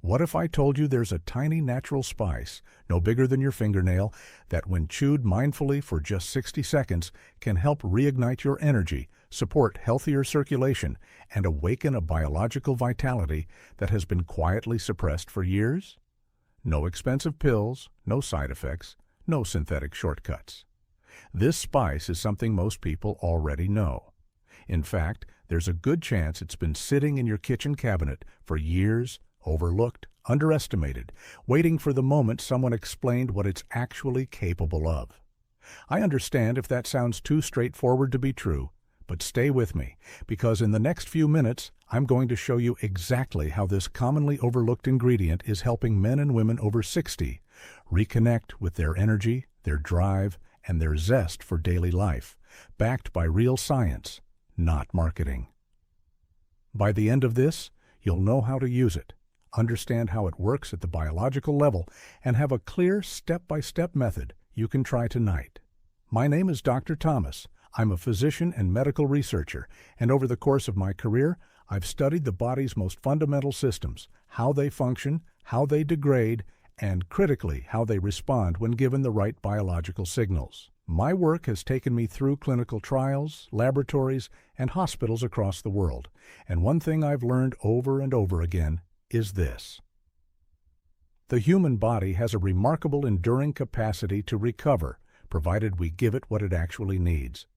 What if I told you there's a tiny natural spice, no bigger than your fingernail, that when chewed mindfully for just 60 seconds can help reignite your energy, support healthier circulation, and awaken a biological vitality that has been quietly suppressed for years? No expensive pills, no side effects, no synthetic shortcuts. This spice is something most people already know. In fact, there's a good chance it's been sitting in your kitchen cabinet for years, overlooked, underestimated, waiting for the moment someone explained what it's actually capable of. I understand if that sounds too straightforward to be true, but stay with me, because in the next few minutes, I'm going to show you exactly how this commonly overlooked ingredient is helping men and women over 60 reconnect with their energy, their drive, and their zest for daily life, backed by real science, not marketing. By the end of this, you'll know how to use it, understand how it works at the biological level, and have a clear step-by-step method you can try tonight. My name is Dr. Thomas. I'm a physician and medical researcher, and over the course of my career, I've studied the body's most fundamental systems, how they function, how they degrade, and critically, how they respond when given the right biological signals. My work has taken me through clinical trials, laboratories, and hospitals across the world, and one thing I've learned over and over again is this. The human body has a remarkable enduring capacity to recover, provided we give it what it actually needs.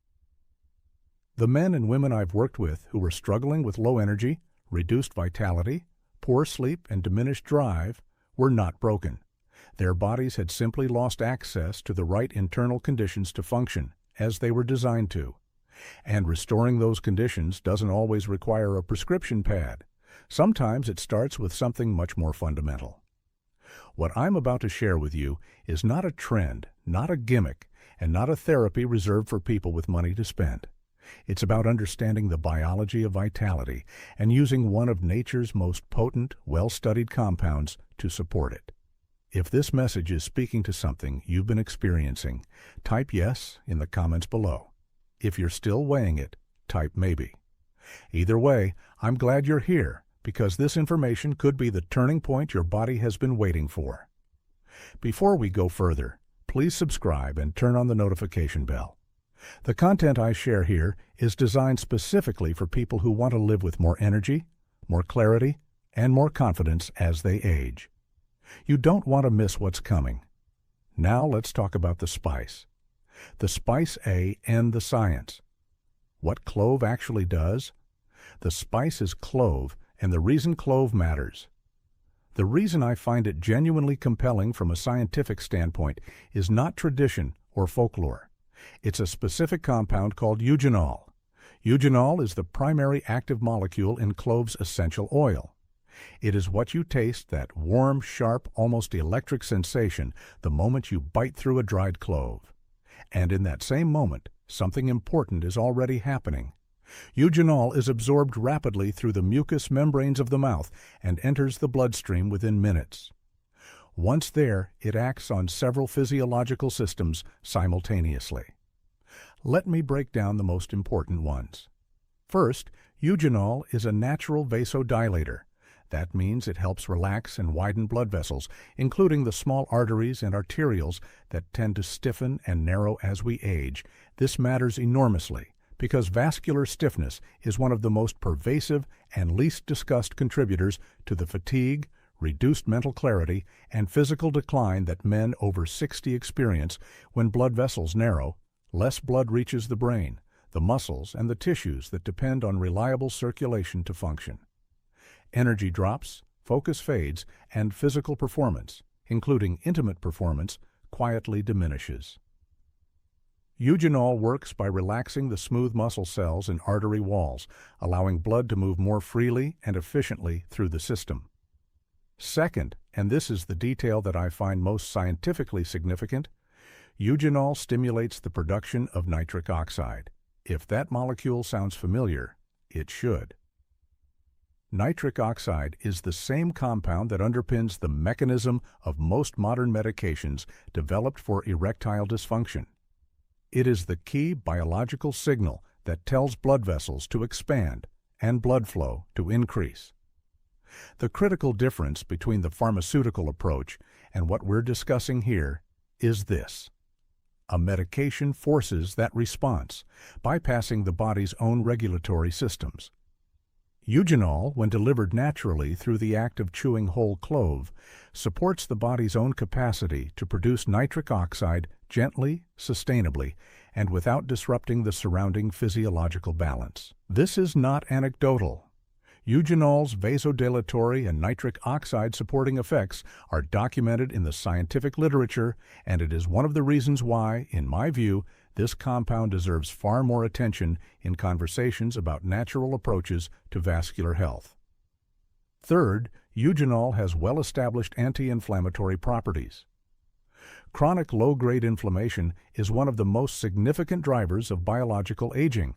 The men and women I've worked with who were struggling with low energy, reduced vitality, poor sleep, and diminished drive were not broken. Their bodies had simply lost access to the right internal conditions to function as they were designed to. And restoring those conditions doesn't always require a prescription pad. Sometimes it starts with something much more fundamental. What I'm about to share with you is not a trend, not a gimmick, and not a therapy reserved for people with money to spend. It's about understanding the biology of vitality and using one of nature's most potent, well-studied compounds to support it. If this message is speaking to something you've been experiencing, type yes in the comments below. If you're still weighing it, type maybe. Either way, I'm glad you're here because this information could be the turning point your body has been waiting for. Before we go further, please subscribe and turn on the notification bell. The content I share here is designed specifically for people who want to live with more energy, more clarity, and more confidence as they age. You don't want to miss what's coming. Now let's talk about the spice. The spice A and the science. What clove actually does? The spice is clove, and the reason clove matters. The reason I find it genuinely compelling from a scientific standpoint is not tradition or folklore. It's a specific compound called eugenol. Eugenol is the primary active molecule in clove's essential oil. It is what you taste, that warm, sharp, almost electric sensation the moment you bite through a dried clove. And in that same moment, something important is already happening. Eugenol is absorbed rapidly through the mucous membranes of the mouth and enters the bloodstream within minutes. Once there, it acts on several physiological systems simultaneously. Let me break down the most important ones. First, eugenol is a natural vasodilator. That means it helps relax and widen blood vessels, including the small arteries and arterioles that tend to stiffen and narrow as we age. This matters enormously because vascular stiffness is one of the most pervasive and least discussed contributors to the fatigue, reduced mental clarity, and physical decline that men over 60 experience when blood vessels narrow, less blood reaches the brain, the muscles, and the tissues that depend on reliable circulation to function. Energy drops, focus fades, and physical performance, including intimate performance, quietly diminishes. Eugenol works by relaxing the smooth muscle cells and artery walls, allowing blood to move more freely and efficiently through the system. Second, and this is the detail that I find most scientifically significant, eugenol stimulates the production of nitric oxide. If that molecule sounds familiar, it should. Nitric oxide is the same compound that underpins the mechanism of most modern medications developed for erectile dysfunction. It is the key biological signal that tells blood vessels to expand and blood flow to increase. The critical difference between the pharmaceutical approach and what we're discussing here is this. A medication forces that response, bypassing the body's own regulatory systems. Eugenol, when delivered naturally through the act of chewing whole clove, supports the body's own capacity to produce nitric oxide gently, sustainably, and without disrupting the surrounding physiological balance. This is not anecdotal. Eugenol's vasodilatory and nitric oxide supporting effects are documented in the scientific literature, and it is one of the reasons why, in my view, this compound deserves far more attention in conversations about natural approaches to vascular health. Third, eugenol has well-established anti-inflammatory properties. Chronic low-grade inflammation is one of the most significant drivers of biological aging.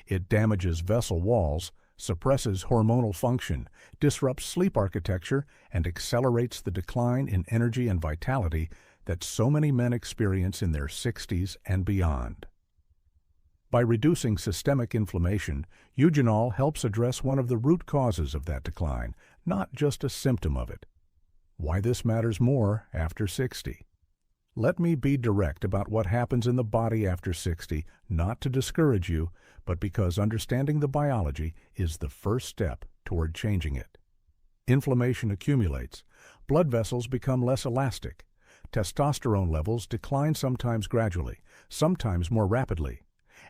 It damages vessel walls, suppresses hormonal function, disrupts sleep architecture, and accelerates the decline in energy and vitality that so many men experience in their 60s and beyond. By reducing systemic inflammation, eugenol helps address one of the root causes of that decline, not just a symptom of it. Why this matters more after 60. Let me be direct about what happens in the body after 60, not to discourage you, but because understanding the biology is the first step toward changing it. Inflammation accumulates, blood vessels become less elastic, testosterone levels decline sometimes gradually, sometimes more rapidly,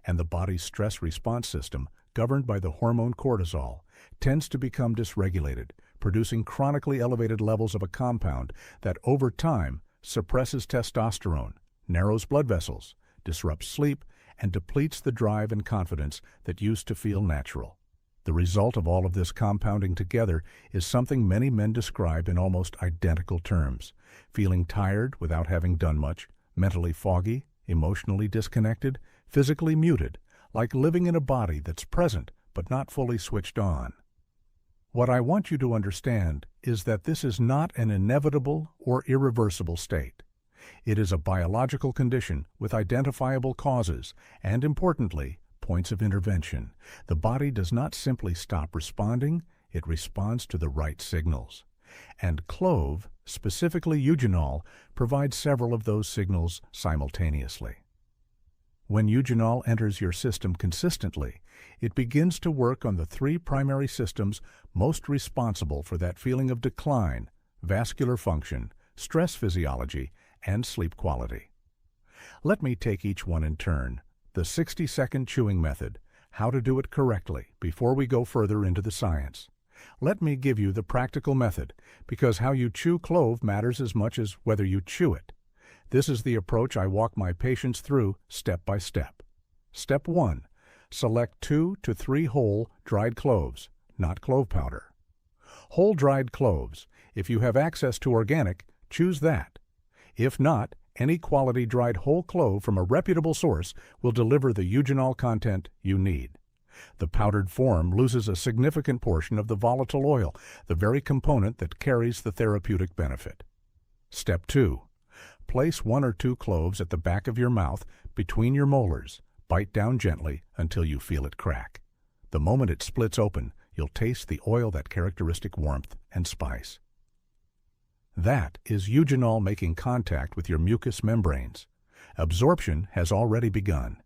and the body's stress response system, governed by the hormone cortisol, tends to become dysregulated, producing chronically elevated levels of a compound that over time suppresses testosterone, narrows blood vessels, disrupts sleep, and depletes the drive and confidence that used to feel natural. The result of all of this compounding together is something many men describe in almost identical terms: feeling tired without having done much, mentally foggy, emotionally disconnected, physically muted, like living in a body that's present but not fully switched on. What I want you to understand is that this is not an inevitable or irreversible state. It is a biological condition with identifiable causes and, importantly, points of intervention. The body does not simply stop responding, it responds to the right signals. And clove, specifically eugenol, provides several of those signals simultaneously. When eugenol enters your system consistently, it begins to work on the three primary systems most responsible for that feeling of decline: vascular function, stress physiology, and sleep quality. Let me take each one in turn. The 60-second chewing method, how to do it correctly, before we go further into the science. Let me give you the practical method, because how you chew clove matters as much as whether you chew it. This is the approach I walk my patients through step by step. Step 1. Select 2 to 3 whole dried cloves, not clove powder. Whole dried cloves. If you have access to organic, choose that. If not, any quality dried whole clove from a reputable source will deliver the eugenol content you need. The powdered form loses a significant portion of the volatile oil, the very component that carries the therapeutic benefit. Step 2. Place 1 or 2 cloves at the back of your mouth between your molars. Bite down gently until you feel it crack. The moment it splits open, you'll taste the oil, that characteristic warmth and spice. That is eugenol making contact with your mucous membranes. Absorption has already begun.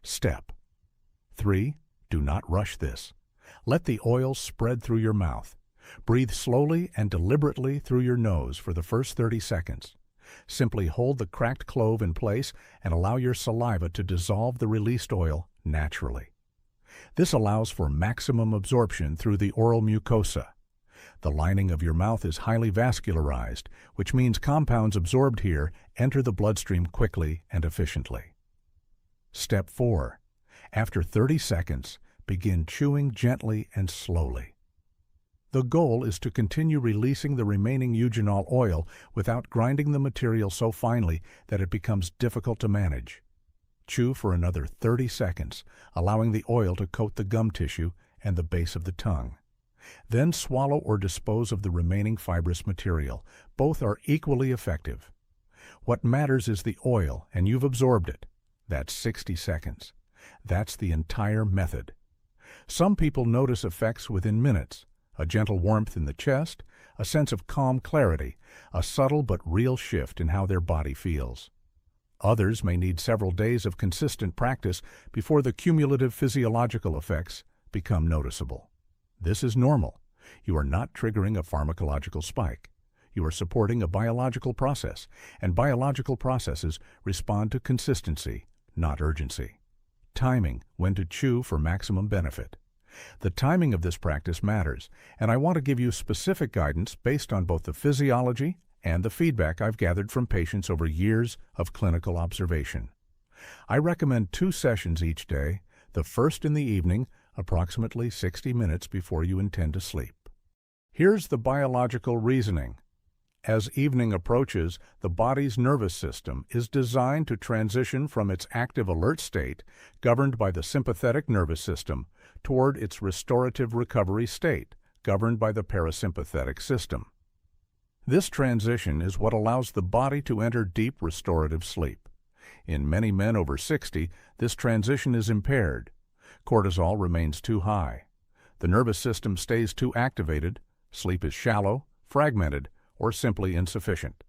Step 3. Do not rush this. Let the oil spread through your mouth. Breathe slowly and deliberately through your nose for the first 30 seconds. Simply hold the cracked clove in place and allow your saliva to dissolve the released oil naturally. This allows for maximum absorption through the oral mucosa. The lining of your mouth is highly vascularized, which means compounds absorbed here enter the bloodstream quickly and efficiently. Step 4. After 30 seconds, begin chewing gently and slowly. The goal is to continue releasing the remaining eugenol oil without grinding the material so finely that it becomes difficult to manage. Chew for another 30 seconds, allowing the oil to coat the gum tissue and the base of the tongue. Then swallow or dispose of the remaining fibrous material. Both are equally effective. What matters is the oil, and you've absorbed it. That's 60 seconds. That's the entire method. Some people notice effects within minutes. a gentle warmth in the chest, a sense of calm clarity, a subtle but real shift in how their body feels. Others may need several days of consistent practice before the cumulative physiological effects become noticeable. This is normal. You are not triggering a pharmacological spike. You are supporting a biological process, and biological processes respond to consistency, not urgency. Timing, when to chew for maximum benefit. The timing of this practice matters, and I want to give you specific guidance based on both the physiology and the feedback I've gathered from patients over years of clinical observation. I recommend 2 sessions each day, the first in the evening, approximately 60 minutes before you intend to sleep. Here's the biological reasoning. As evening approaches, the body's nervous system is designed to transition from its active alert state, governed by the sympathetic nervous system, toward its restorative recovery state, governed by the parasympathetic system. This transition is what allows the body to enter deep restorative sleep. In many men over 60, this transition is impaired. Cortisol remains too high. The nervous system stays too activated, sleep is shallow, fragmented, or simply insufficient.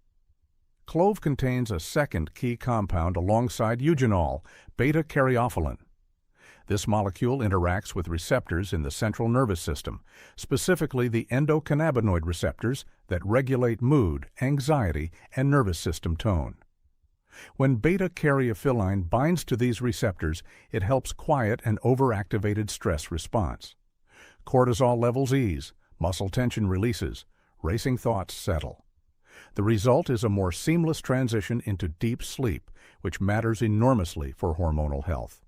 Clove contains a second key compound alongside eugenol, beta-caryophyllene. This molecule interacts with receptors in the central nervous system, specifically the endocannabinoid receptors that regulate mood, anxiety, and nervous system tone. When beta-caryophyllene binds to these receptors, it helps quiet an overactivated stress response. Cortisol levels ease, muscle tension releases, racing thoughts settle. The result is a more seamless transition into deep sleep, which matters enormously for hormonal health.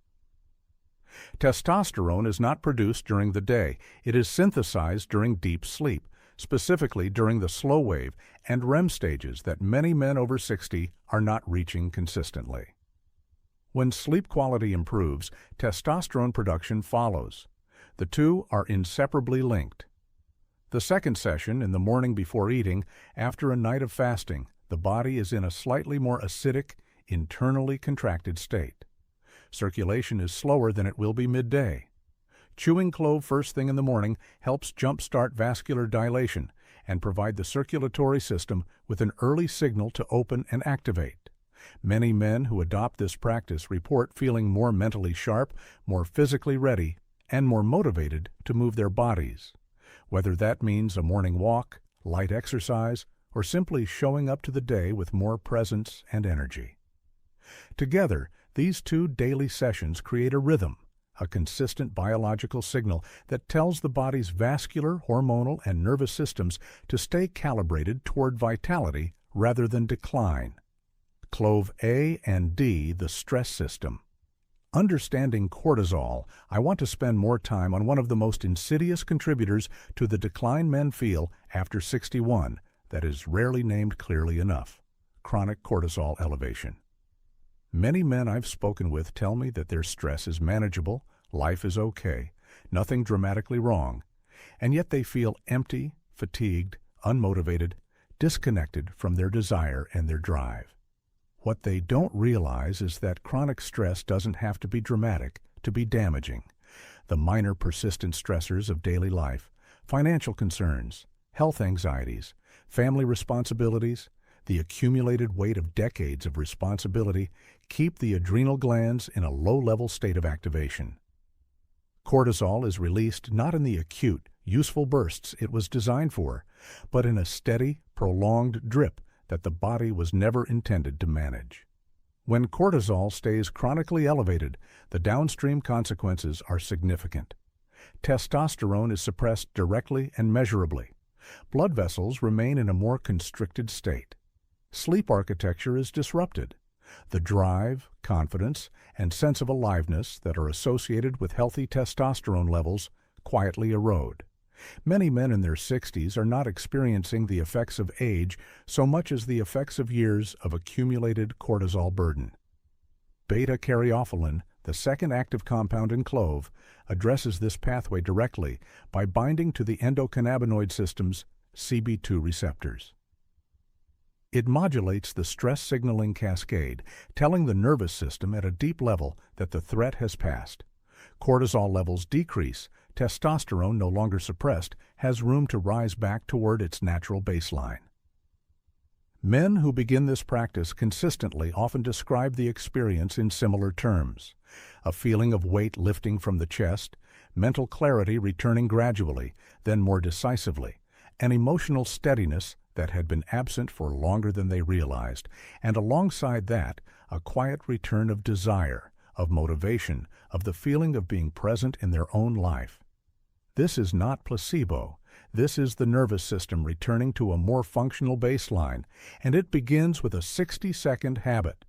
Testosterone is not produced during the day. It is synthesized during deep sleep, specifically during the slow wave and REM stages that many men over 60 are not reaching consistently. When sleep quality improves, testosterone production follows. The two are inseparably linked. The second session, in the morning before eating, after a night of fasting, the body is in a slightly more acidic, internally contracted state. Circulation is slower than it will be midday. Chewing clove first thing in the morning helps jumpstart vascular dilation and provide the circulatory system with an early signal to open and activate. Many men who adopt this practice report feeling more mentally sharp, more physically ready, and more motivated to move their bodies. Whether that means a morning walk, light exercise, or simply showing up to the day with more presence and energy. Together, these 2 daily sessions create a rhythm, a consistent biological signal that tells the body's vascular, hormonal, and nervous systems to stay calibrated toward vitality rather than decline. Clove A and D, the stress system. Understanding cortisol, I want to spend more time on one of the most insidious contributors to the decline men feel after 61 that is rarely named clearly enough: chronic cortisol elevation. Many men I've spoken with tell me that their stress is manageable, life is okay, nothing dramatically wrong, and yet they feel empty, fatigued, unmotivated, disconnected from their desire and their drive. What they don't realize is that chronic stress doesn't have to be dramatic to be damaging. The minor persistent stressors of daily life, financial concerns, health anxieties, family responsibilities, the accumulated weight of decades of responsibility keep the adrenal glands in a low-level state of activation. Cortisol is released not in the acute, useful bursts it was designed for, but in a steady, prolonged drip that the body was never intended to manage. When cortisol stays chronically elevated, the downstream consequences are significant. Testosterone is suppressed directly and measurably. Blood vessels remain in a more constricted state. Sleep architecture is disrupted. The drive, confidence, and sense of aliveness that are associated with healthy testosterone levels quietly erode. Many men in their 60s are not experiencing the effects of age so much as the effects of years of accumulated cortisol burden. Beta-caryophyllene, the second active compound in clove, addresses this pathway directly by binding to the endocannabinoid system's CB2 receptors. It modulates the stress signaling cascade, telling the nervous system at a deep level that the threat has passed. Cortisol levels decrease. Testosterone, no longer suppressed, has room to rise back toward its natural baseline. Men who begin this practice consistently often describe the experience in similar terms: a feeling of weight lifting from the chest, mental clarity returning gradually, then more decisively, an emotional steadiness that had been absent for longer than they realized, and alongside that, a quiet return of desire, of motivation, of the feeling of being present in their own life. This is not placebo. This is the nervous system returning to a more functional baseline, and it begins with a 60-second habit.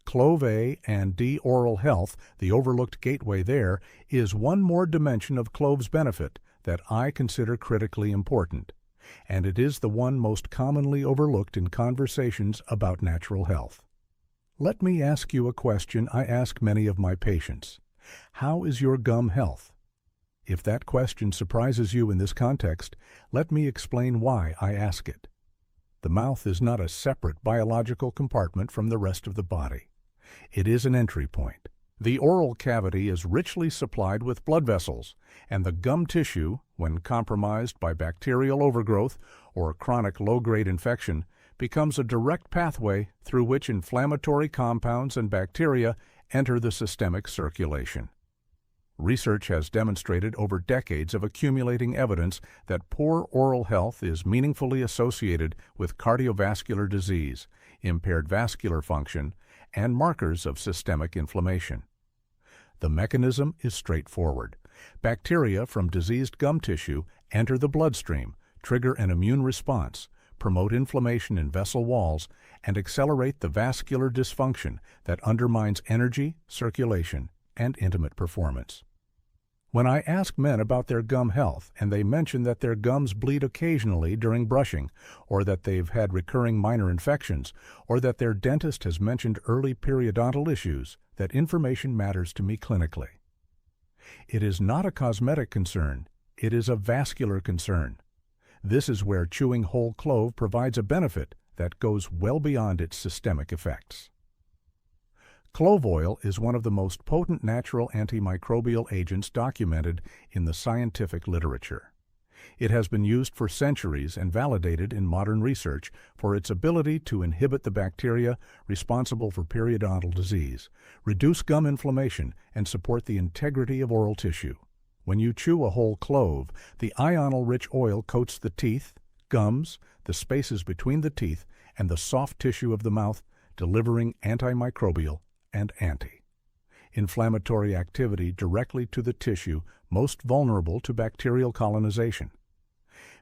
Clove A and D oral health, the overlooked gateway there, is one more dimension of clove's benefit that I consider critically important, and it is the one most commonly overlooked in conversations about natural health. Let me ask you a question I ask many of my patients. How is your gum health? If that question surprises you in this context, let me explain why I ask it. The mouth is not a separate biological compartment from the rest of the body. It is an entry point. The oral cavity is richly supplied with blood vessels, and the gum tissue, when compromised by bacterial overgrowth or chronic low-grade infection, becomes a direct pathway through which inflammatory compounds and bacteria enter the systemic circulation. Research has demonstrated over decades of accumulating evidence that poor oral health is meaningfully associated with cardiovascular disease, impaired vascular function, and markers of systemic inflammation. The mechanism is straightforward. Bacteria from diseased gum tissue enter the bloodstream, trigger an immune response, promote inflammation in vessel walls, and accelerate the vascular dysfunction that undermines energy, circulation, and intimate performance. When I ask men about their gum health and they mention that their gums bleed occasionally during brushing, or that they've had recurring minor infections, or that their dentist has mentioned early periodontal issues, that information matters to me clinically. It is not a cosmetic concern, it is a vascular concern. This is where chewing whole clove provides a benefit that goes well beyond its systemic effects. Clove oil is one of the most potent natural antimicrobial agents documented in the scientific literature. It has been used for centuries and validated in modern research for its ability to inhibit the bacteria responsible for periodontal disease, reduce gum inflammation, and support the integrity of oral tissue. When you chew a whole clove, the ional-rich oil coats the teeth, gums, the spaces between the teeth, and the soft tissue of the mouth, delivering antimicrobial and anti-inflammatory activity directly to the tissue most vulnerable to bacterial colonization.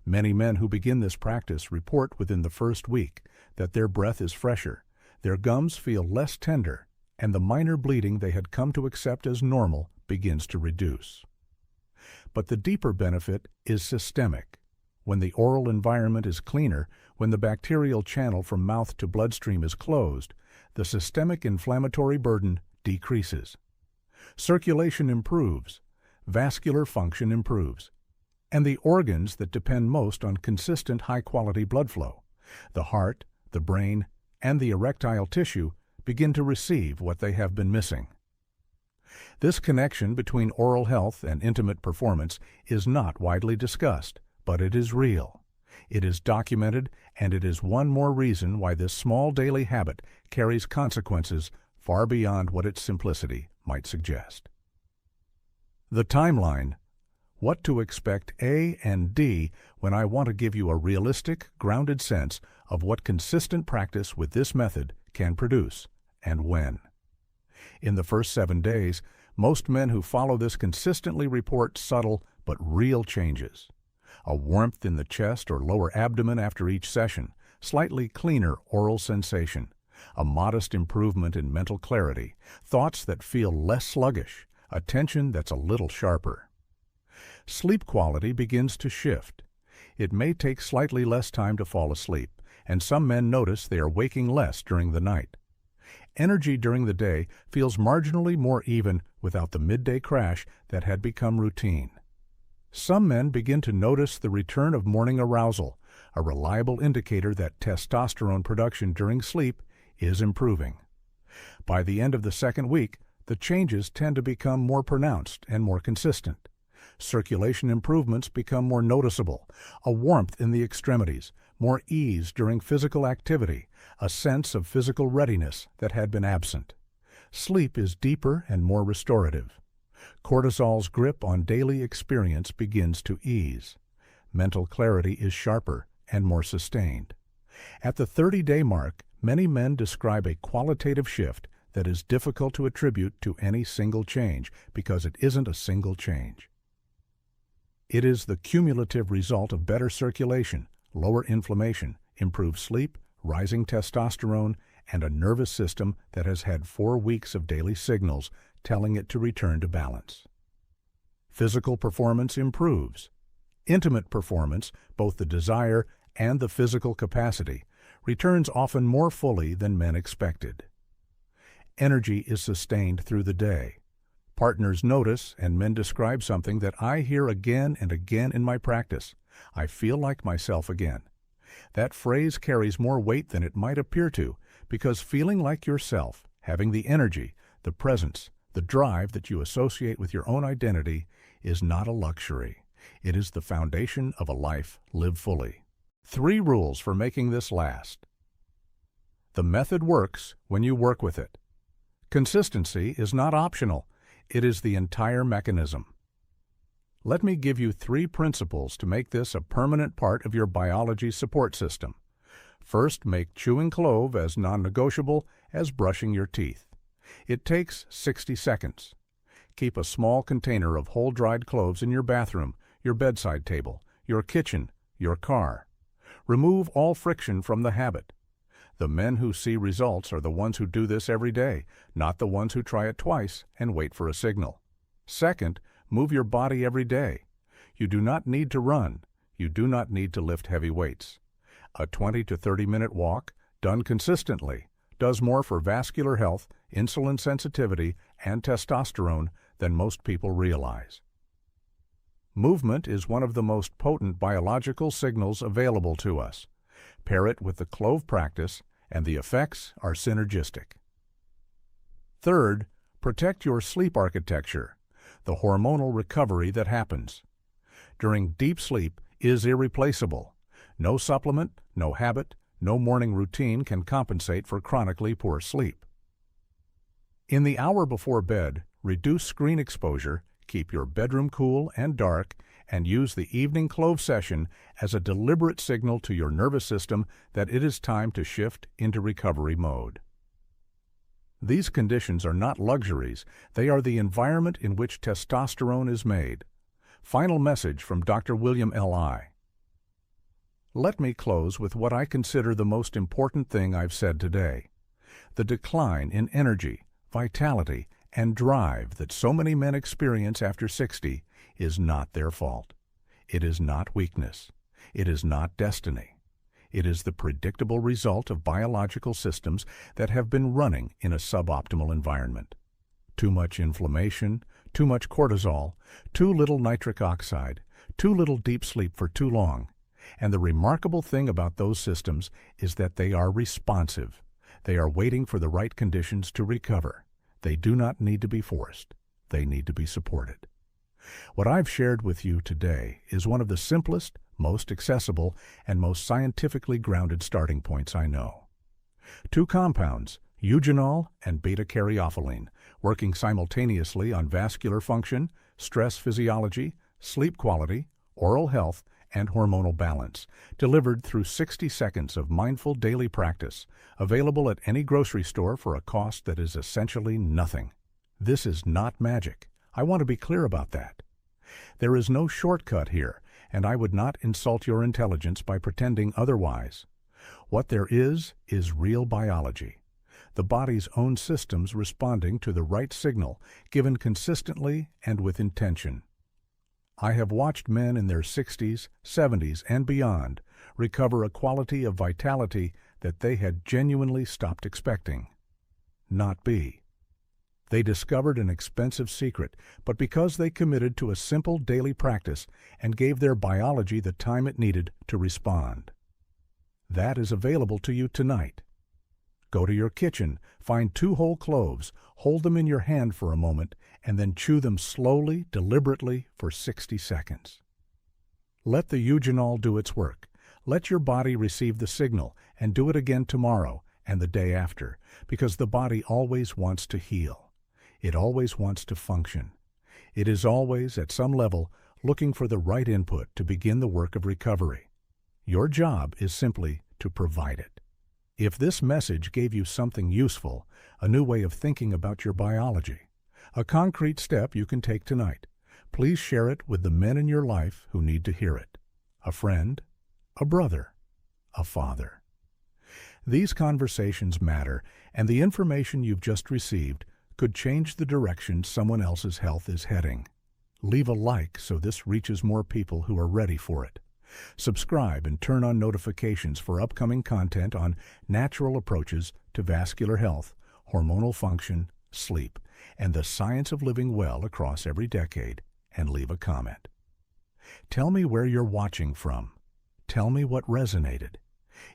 Many men who begin this practice report within the first week that their breath is fresher, their gums feel less tender, and the minor bleeding they had come to accept as normal begins to reduce. But the deeper benefit is systemic. When the oral environment is cleaner, when the bacterial channel from mouth to bloodstream is closed, the systemic inflammatory burden decreases. Circulation improves, vascular function improves, and the organs that depend most on consistent high-quality blood flow, the heart, the brain, and the erectile tissue, begin to receive what they have been missing. This connection between oral health and intimate performance is not widely discussed, but it is real. It is documented, and it is one more reason why this small daily habit carries consequences far beyond what its simplicity might suggest. The timeline. What to expect A and D when I want to give you a realistic, grounded sense of what consistent practice with this method can produce, and when. In the first 7 days, most men who follow this consistently report subtle but real changes. A warmth in the chest or lower abdomen after each session, slightly cleaner oral sensation, a modest improvement in mental clarity, thoughts that feel less sluggish, attention that's a little sharper. Sleep quality begins to shift. It may take slightly less time to fall asleep, and some men notice they are waking less during the night. Energy during the day feels marginally more even without the midday crash that had become routine. Some men begin to notice the return of morning arousal, a reliable indicator that testosterone production during sleep is improving. By the end of the second week, the changes tend to become more pronounced and more consistent. Circulation improvements become more noticeable, a warmth in the extremities, more ease during physical activity, a sense of physical readiness that had been absent. Sleep is deeper and more restorative. Cortisol's grip on daily experience begins to ease. Mental clarity is sharper and more sustained. At the 30-day mark, many men describe a qualitative shift that is difficult to attribute to any single change because it isn't a single change. It is the cumulative result of better circulation, lower inflammation, improved sleep, rising testosterone, and a nervous system that has had 4 weeks of daily signals telling it to return to balance. Physical performance improves. Intimate performance, both the desire and the physical capacity, returns often more fully than men expected. Energy is sustained through the day. Partners notice and men describe something that I hear again and again in my practice. I feel like myself again. That phrase carries more weight than it might appear to, because feeling like yourself, having the energy, the presence, the drive that you associate with your own identity, is not a luxury. It is the foundation of a life lived fully. 3 rules for making this last. The method works when you work with it. Consistency is not optional. It is the entire mechanism. Let me give you 3 principles to make this a permanent part of your biology support system. First, make chewing clove as non-negotiable as brushing your teeth. It takes 60 seconds. Keep a small container of whole dried cloves in your bathroom, your bedside table, your kitchen, your car. Remove all friction from the habit. The men who see results are the ones who do this every day, not the ones who try it twice and wait for a signal. Second, move your body every day. You do not need to run. You do not need to lift heavy weights. A 20 to 30-minute walk, done consistently, does more for vascular health, insulin sensitivity, and testosterone than most people realize. Movement is one of the most potent biological signals available to us. Pair it with the clove practice, and the effects are synergistic. Third, protect your sleep architecture, the hormonal recovery that happens. During deep sleep is irreplaceable. No supplement, no habit, no morning routine can compensate for chronically poor sleep. In the hour before bed, reduce screen exposure, keep your bedroom cool and dark, and use the evening clove session as a deliberate signal to your nervous system that it is time to shift into recovery mode. These conditions are not luxuries, they are the environment in which testosterone is made. Final message from Dr. William L.I. Let me close with what I consider the most important thing I've said today. The decline in energy, vitality, and drive that so many men experience after 60 is not their fault. It is not weakness. It is not destiny. It is the predictable result of biological systems that have been running in a suboptimal environment. Too much inflammation, too much cortisol, too little nitric oxide, too little deep sleep for too long. And the remarkable thing about those systems is that they are responsive. They are waiting for the right conditions to recover. They do not need to be forced. They need to be supported. What I've shared with you today is one of the simplest, most accessible, and most scientifically grounded starting points I know. 2 compounds, eugenol and beta-caryophyllene, working simultaneously on vascular function, stress physiology, sleep quality, oral health, and hormonal balance, delivered through 60 seconds of mindful daily practice, available at any grocery store for a cost that is essentially nothing. This is not magic. I want to be clear about that. There is no shortcut here, and I would not insult your intelligence by pretending otherwise. What there is real biology. The body's own systems responding to the right signal, given consistently and with intention. I have watched men in their 60s, 70s, and beyond recover a quality of vitality that they had genuinely stopped expecting. Not be. They discovered an expensive secret, but because they committed to a simple daily practice and gave their biology the time it needed to respond. That is available to you tonight. Go to your kitchen, find 2 whole cloves, hold them in your hand for a moment, and then chew them slowly, deliberately for 60 seconds. Let the eugenol do its work. Let your body receive the signal and do it again tomorrow and the day after, because the body always wants to heal. It always wants to function. It is always, at some level, looking for the right input to begin the work of recovery. Your job is simply to provide it. If this message gave you something useful, a new way of thinking about your biology, a concrete step you can take tonight, please share it with the men in your life who need to hear it. A friend, a brother, a father. These conversations matter, and the information you've just received could change the direction someone else's health is heading. Leave a like so this reaches more people who are ready for it. Subscribe and turn on notifications for upcoming content on natural approaches to vascular health, hormonal function, sleep, and the science of living well across every decade, and leave a comment. Tell me where you're watching from. Tell me what resonated.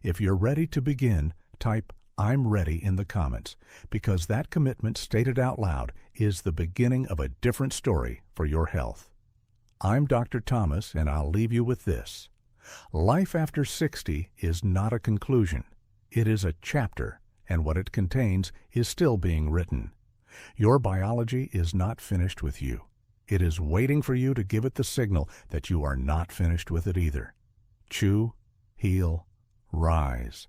If you're ready to begin, type "I'm ready" in the comments, because that commitment stated out loud is the beginning of a different story for your health. I'm Dr. Thomas, and I'll leave you with this. Life after 60 is not a conclusion. It is a chapter, and what it contains is still being written. Your biology is not finished with you. It is waiting for you to give it the signal that you are not finished with it either. Chew, heal, rise.